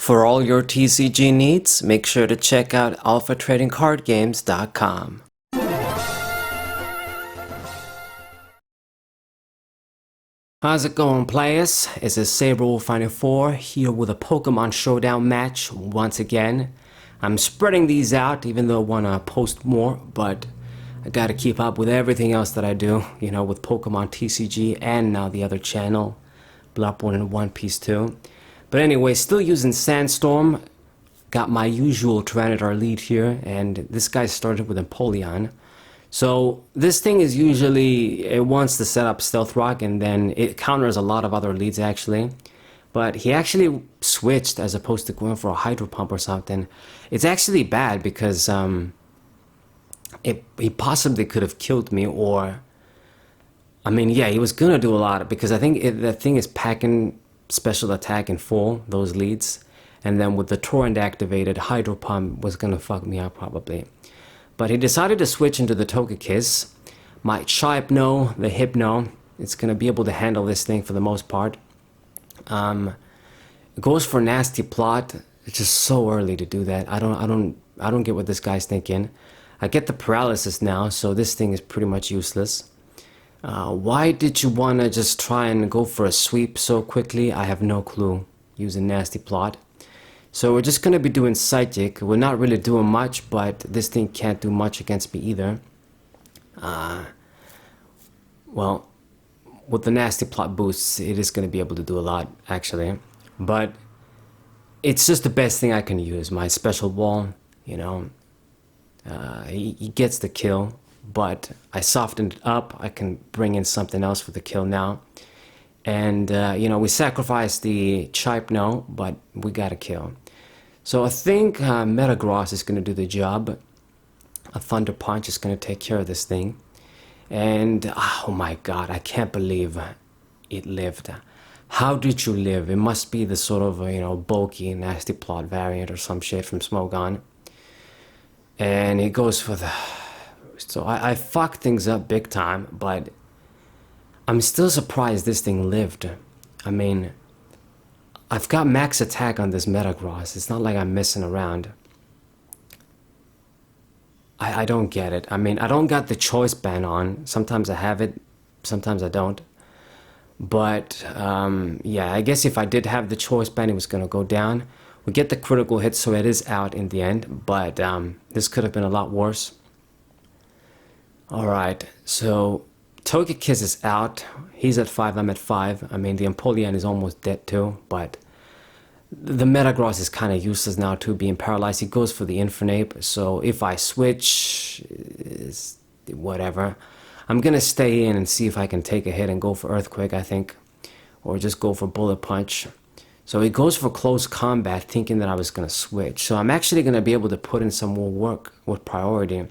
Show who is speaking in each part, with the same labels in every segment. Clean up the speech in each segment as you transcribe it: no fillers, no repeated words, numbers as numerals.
Speaker 1: For all your TCG needs, make sure to check out alphatradingcardgames.com. How's it going, players? It's a Saber-Wolf94 here with a Pokemon Showdown match once again. I'm spreading these out even though I want to post more, but I gotta keep up with everything else that I do, you know, with Pokemon TCG and now the other channel, Bloodborne and One Piece too. But anyway, still using Sandstorm. Got my usual Tyranitar lead here, and this guy started with Empoleon. So this thing is usually, it wants to set up Stealth Rock and then it counters a lot of other leads actually. But he actually switched as opposed to going for a Hydro Pump or something. It's actually bad because he possibly could have killed me, or I mean, yeah, he was gonna do a lot because I think that thing is packing special attack in full, those leads, and then with the Torrent activated, Hydro Pump was gonna fuck me up probably. But he decided to switch into the Togekiss. My Hypno, the Hypno, it's gonna be able to handle this thing for the most part. It goes for Nasty Plot. It's just so early to do that. I don't get what this guy's thinking. I get the paralysis now, so this thing is pretty much useless. Why did you want to just try and go for a sweep so quickly? I have no clue, using Nasty Plot. So we're just going to be doing Psychic. We're not really doing much, but this thing can't do much against me either. Well, with the Nasty Plot boosts, it is going to be able to do a lot, actually. But it's just the best thing I can use. My Special Wall, you know, he gets the kill. But I softened it up. I can bring in something else for the kill now. And, you know, we sacrificed the Hypno, but we got a kill. So I think Metagross is going to do the job. A Thunder Punch is going to take care of this thing. And, oh my god, I can't believe it lived. How did you live? It must be the sort of, you know, bulky, Nasty Plot variant or some shit from Smogon. And he goes for the... So I fucked things up big time, but I'm still surprised this thing lived. I mean, I've got max attack on this Metagross. It's not like I'm messing around. I don't get it. I mean, I don't got the choice ban on. Sometimes I have it, sometimes I don't. But, yeah, I guess if I did have the choice ban, it was going to go down. We get the critical hit, so it is out in the end. But this could have been a lot worse. Alright, so Togekiss is out. He's at 5, I'm at 5. I mean, the Empoleon is almost dead too, but the Metagross is kind of useless now too, being paralyzed. He goes for the Infernape, so if I switch, whatever. I'm gonna stay in and see if I can take a hit and go for Earthquake, I think. Or just go for Bullet Punch. So he goes for Close Combat, thinking that I was gonna switch. So I'm actually gonna be able to put in some more work with priority.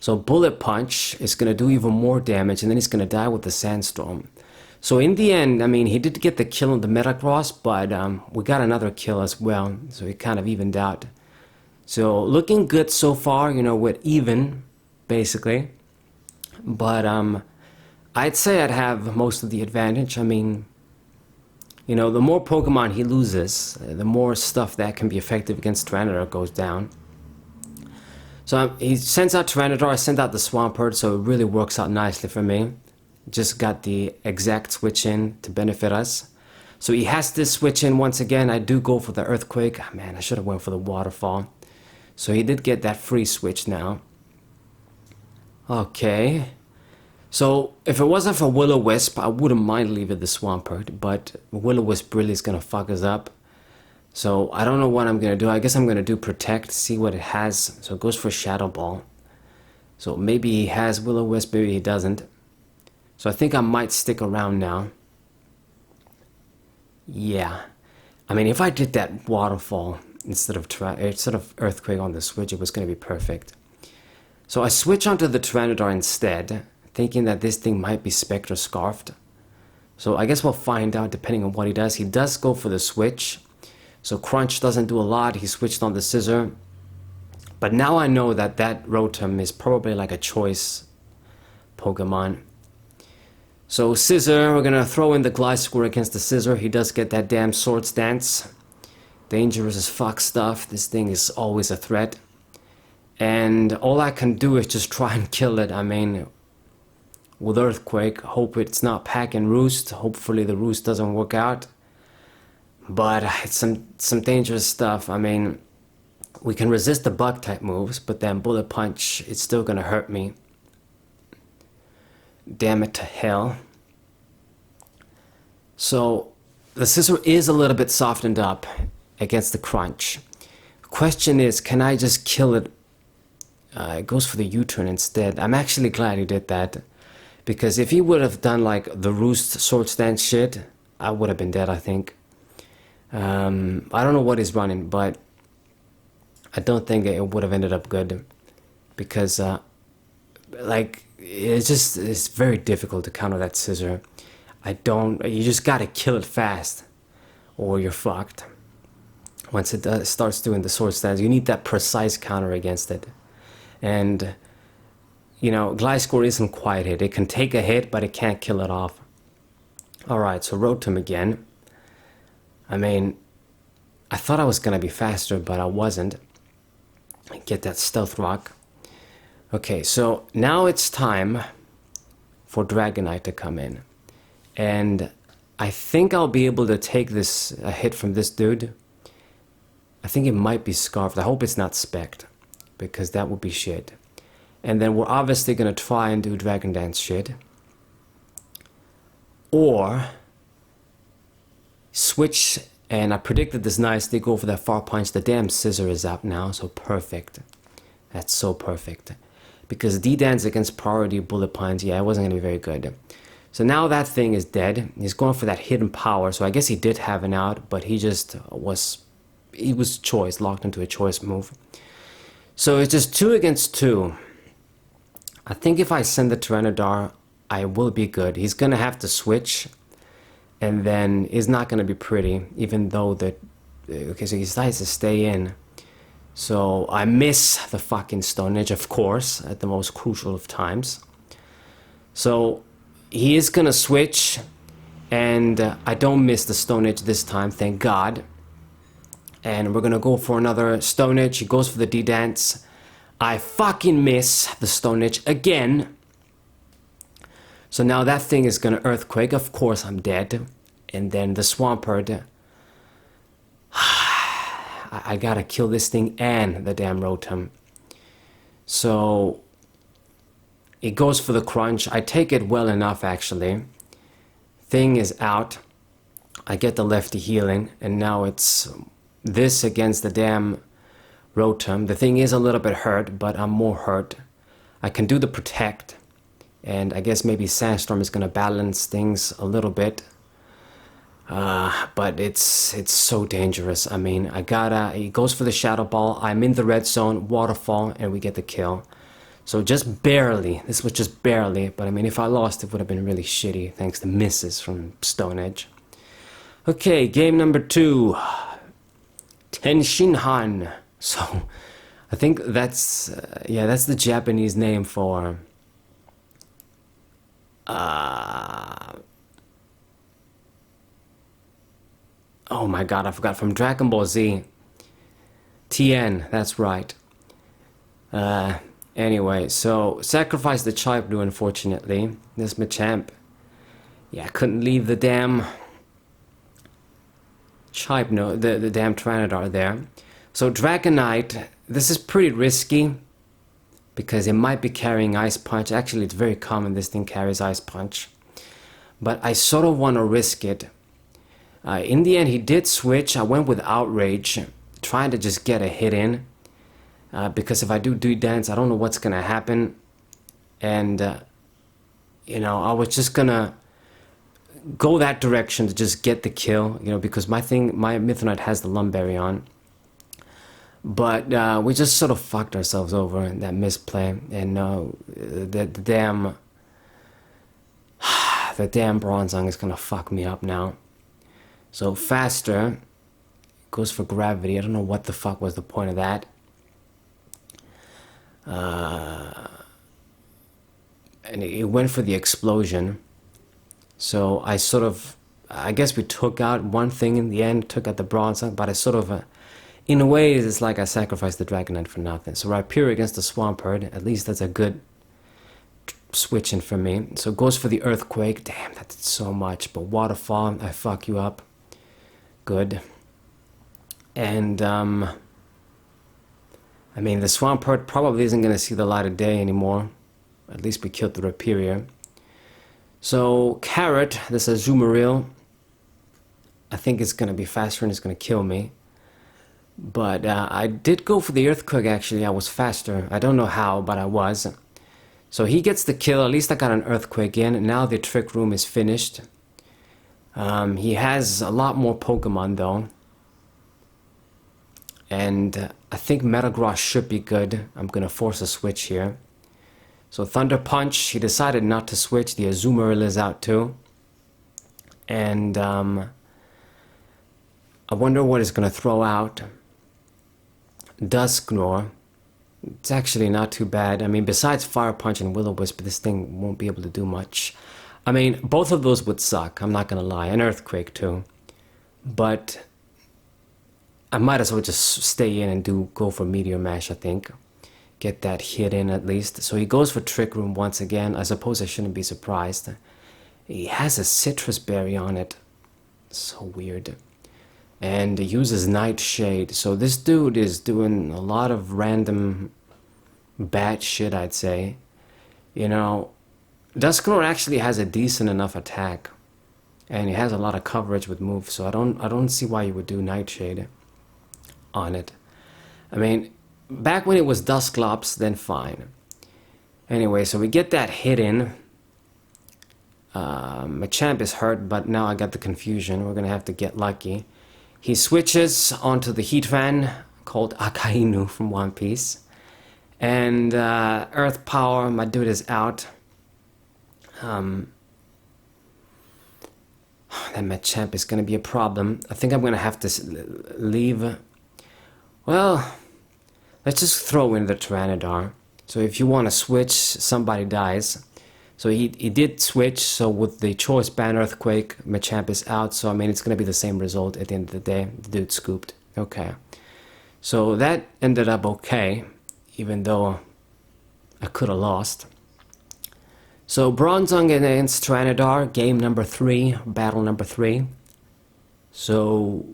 Speaker 1: So Bullet Punch is going to do even more damage, and then he's going to die with the Sandstorm. So in the end, I mean, he did get the kill on the Metagross, but we got another kill as well, so it kind of evened out. So looking good so far, you know, with even, basically. But I'd say I'd have most of the advantage. I mean, you know, the more Pokemon he loses, the more stuff that can be effective against Tyranitar goes down. So he sends out Tyranitar, I sent out the Swampert, so it really works out nicely for me. Just got the exact switch in to benefit us. So he has this switch in once again. I do go for the Earthquake. Oh, man, I should have went for the Waterfall. So he did get that free switch now. Okay. So if it wasn't for Will-O-Wisp, I wouldn't mind leaving the Swampert, but Will-O-Wisp really is going to fuck us up. So I don't know what I'm going to do. I guess I'm going to do Protect, see what it has. So it goes for Shadow Ball. So maybe he has Will-O-Wisp, maybe he doesn't. So I think I might stick around now. Yeah. I mean, if I did that Waterfall instead of Earthquake on the switch, it was going to be perfect. So I switch onto the Tyranitar instead, thinking that this thing might be Spectre Scarfed. So I guess we'll find out depending on what he does. He does go for the switch. So Crunch doesn't do a lot. He switched on the Scissor. But now I know that that Rotom is probably like a choice Pokemon. So Scissor, we're going to throw in the Gliscor against the Scissor. He does get that damn Swords Dance. dangerous as fuck stuff. This thing is always a threat. And all I can do is just try and kill it. I mean, with Earthquake, hope it's not pack and roost. Hopefully the roost doesn't work out. But it's some dangerous stuff. I mean, we can resist the bug type moves, but then Bullet Punch, it's still gonna hurt me. Damn it to hell. So the scissor is a little bit softened up against the crunch. Question is, can I just kill it? It goes for the U-turn instead. I'm actually glad he did that, because if he would have done like the roost sword stance shit, I would have been dead, I think. I don't know what he's running, but I don't think it would have ended up good, because like it's very difficult to counter that scissor. You just gotta kill it fast or you're fucked. Once it starts doing the sword stance, you need that precise counter against it. And you know, Gliscor isn't quite hit. It can take a hit, but it can't kill it off. Alright, so Rotom again. I mean, I thought I was gonna be faster, but I wasn't. Get that Stealth Rock. Okay, so now it's time for Dragonite to come in. And I think I'll be able to take this a hit from this dude. I think it might be Scarfed. I hope it's not Spect, because that would be shit. And then we're obviously going to try and do Dragon Dance shit. Or switch, and I predicted this nicely, go for that Far Punch. The damn scissor is out now, so perfect. That's so perfect. Because D-Dance against priority Bullet Punch, yeah, it wasn't going to be very good. So now that thing is dead. He's going for that hidden power, so I guess he did have an out, but he was choice, locked into a choice move. So it's just 2 against 2. I think if I send the Tyrannodar, I will be good. He's gonna have to switch, and then it's not gonna be pretty, even though that... Okay, so he decides to stay in. So I miss the fucking Stone Edge, of course, at the most crucial of times. So he is gonna switch, and I don't miss the Stone Edge this time, thank God. And we're gonna go for another Stone Edge. He goes for the D-Dance. I fucking miss the Stone Edge again. So now that thing is gonna Earthquake. Of course I'm dead. And then the Swampert. I gotta kill this thing and the damn Rotom. So it goes for the crunch. I take it well enough, actually. Thing is out. I get the lefty healing, and now it's this against the damn Rotom. The thing is a little bit hurt, but I'm more hurt. I can do the protect, and I guess maybe Sandstorm is gonna balance things a little bit. But it's so dangerous. I mean, he goes for the Shadow Ball. I'm in the red zone, Waterfall, and we get the kill. So just barely. This was just barely, but I mean, if I lost, it would have been really shitty, thanks to misses from Stone Edge. Okay, game number 2. Tenshinhan. So, I think that's, yeah, that's the Japanese name for, oh my god, I forgot, from Dragon Ball Z. TN, that's right. Anyway, so, sacrifice the Chive Blue, unfortunately. This Machamp, yeah, I couldn't leave the damn Chive, no, the damn Tyrannodar there. So Dragonite, this is pretty risky, because it might be carrying Ice Punch. Actually, it's very common this thing carries Ice Punch. But I sort of want to risk it. In the end, he did switch. I went with Outrage, trying to just get a hit in. Because if I do dance, I don't know what's going to happen. And, you know, I was just going to go that direction to just get the kill. You know, because my Mythonite has the Lumbreon. But we just sort of fucked ourselves over in that misplay, and the damn Bronzong is gonna fuck me up now. So faster goes for gravity. I don't know what the fuck was the point of that. And it went for the explosion. So I I guess we took out one thing in the end, took out the Bronzong, but it's sort of in a way, it's like I sacrificed the Dragon Knight for nothing. So Rhyperior against the Swampert, at least that's a good switching for me. So it goes for the Earthquake. Damn, that did so much. But Waterfall, I fuck you up. Good. And, I mean, the Swampert probably isn't going to see the light of day anymore. At least we killed the Rhyperior. So, Carrot, this Azumarill, I think it's going to be faster and it's going to kill me. But I did go for the Earthquake, actually. I was faster. I don't know how, but I was. So he gets the kill. At least I got an Earthquake in. And now the Trick Room is finished. He has a lot more Pokemon, though. And I think Metagross should be good. I'm going to force a switch here. So Thunder Punch, he decided not to switch. The Azumarill is out too. And I wonder what he's going to throw out. Dusknoir. It's actually not too bad. I mean, besides Fire Punch and Will-O-Wisp, this thing won't be able to do much. I mean, both of those would suck, I'm not going to lie. An Earthquake too. But I might as well just stay in and go for Meteor Mash, I think. Get that hit in at least. So he goes for Trick Room once again. I suppose I shouldn't be surprised. He has a Citrus Berry on it. So weird. And he uses Nightshade. So this dude is doing a lot of random bad shit, I'd say. You know, Dusknoir actually has a decent enough attack. And he has a lot of coverage with moves. So I don't see why you would do Nightshade on it. I mean, back when it was Dusclops, then fine. Anyway, so we get that hit in. Machamp is hurt, but now I got the confusion. We're going to have to get lucky. He switches onto the Heatran, called Akainu from One Piece. And Earth Power, my dude is out. That Machamp is going to be a problem. I think I'm going to have to leave. Well, let's just throw in the Tyranitar. So if you want to switch, somebody dies. So he did switch, so with the Choice Band Earthquake, Machamp is out, so I mean it's going to be the same result at the end of the day. The dude scooped. Okay. So that ended up okay, even though I could have lost. So Bronzong against Tyranitar, game number 3, battle number 3. So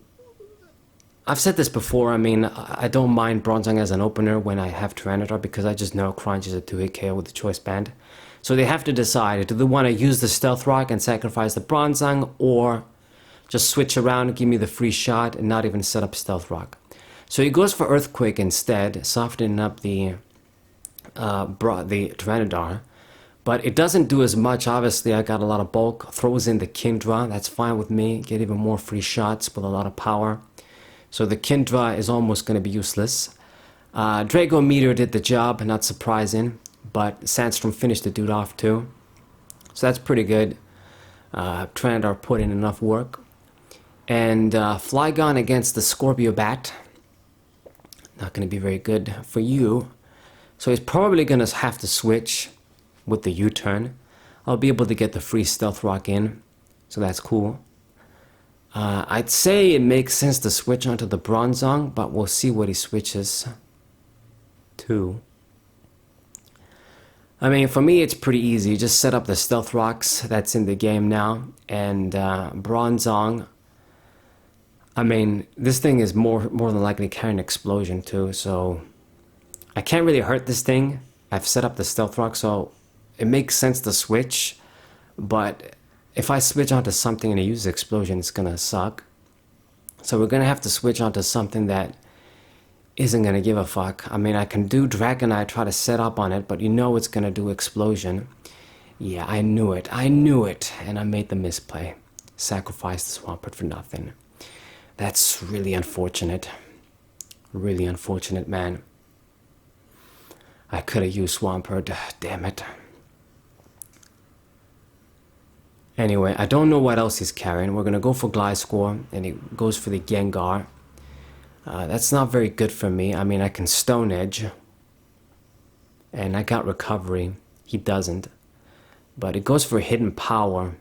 Speaker 1: I've said this before, I mean, I don't mind Bronzong as an opener when I have Tyranitar because I just know Crunch is a 2-hit KO with the Choice Band. So they have to decide, do they want to use the Stealth Rock and sacrifice the Bronzong, or just switch around, give me the free shot, and not even set up Stealth Rock. So he goes for Earthquake instead, softening up the Tyranitar. But it doesn't do as much, obviously. I got a lot of bulk, throws in the Kindra, that's fine with me, get even more free shots with a lot of power. So the Kindra is almost going to be useless. Drago Meteor did the job, not surprising. But Sandstrom finished the dude off too. So that's pretty good. Tyranitar put in enough work. And Flygon against the Scorpio Bat. Not going to be very good for you. So he's probably going to have to switch with the U-turn. I'll be able to get the free Stealth Rock in. So that's cool. I'd say it makes sense to switch onto the Bronzong, but we'll see what he switches to. I mean, for me, it's pretty easy. Just set up the Stealth Rocks that's in the game now. And Bronzong, I mean, this thing is more than likely carrying Explosion too. So I can't really hurt this thing. I've set up the Stealth Rock, so it makes sense to switch. But if I switch onto something and it uses Explosion, it's going to suck. So we're going to have to switch onto something that isn't going to give a fuck. I mean, I can do Dragonite, try to set up on it, but you know it's going to do Explosion. Yeah, I knew it. I knew it. And I made the misplay. Sacrificed the Swampert for nothing. That's really unfortunate. Really unfortunate, man. I could have used Swampert. Damn it. Anyway, I don't know what else he's carrying. We're going to go for Gliscor, and he goes for the Gengar. That's not very good for me. I mean, I can Stone Edge. And I got Recovery. He doesn't. But it goes for Hidden Power.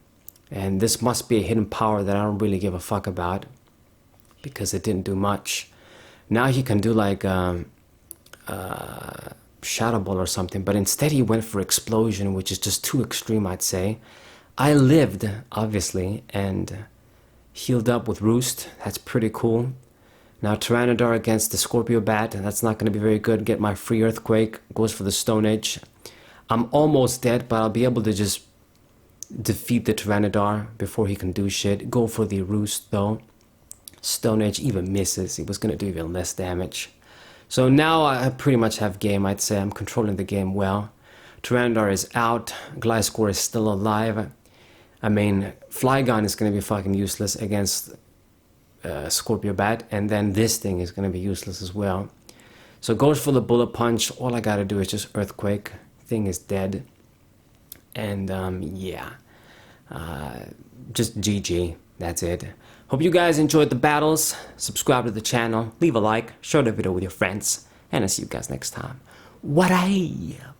Speaker 1: And this must be a hidden power that I don't really give a fuck about, because it didn't do much. Now he can do like Shadow Ball or something, but instead he went for Explosion, which is just too extreme, I'd say. I lived, obviously, and healed up with Roost. That's pretty cool. Now Tyranitar against the Scorpio Bat, and that's not going to be very good. Get my free Earthquake, goes for the Stone Edge. I'm almost dead, but I'll be able to just defeat the Tyranitar before he can do shit. Go for the Roost though. Stone Edge even misses. He was going to do even less damage. So now I pretty much have game, I'd say. I'm controlling the game well. Tyranitar is out. Gliscor is still alive. I mean, Flygon is going to be fucking useless against Scorpio Bat, and then this thing is going to be useless as well. So goes for the Bullet Punch. All I got to do is just Earthquake. Thing is dead. And yeah, just GG. That's it. Hope you guys enjoyed the battles. Subscribe to the channel, leave a like, share the video with your friends, and I'll see you guys next time. What up?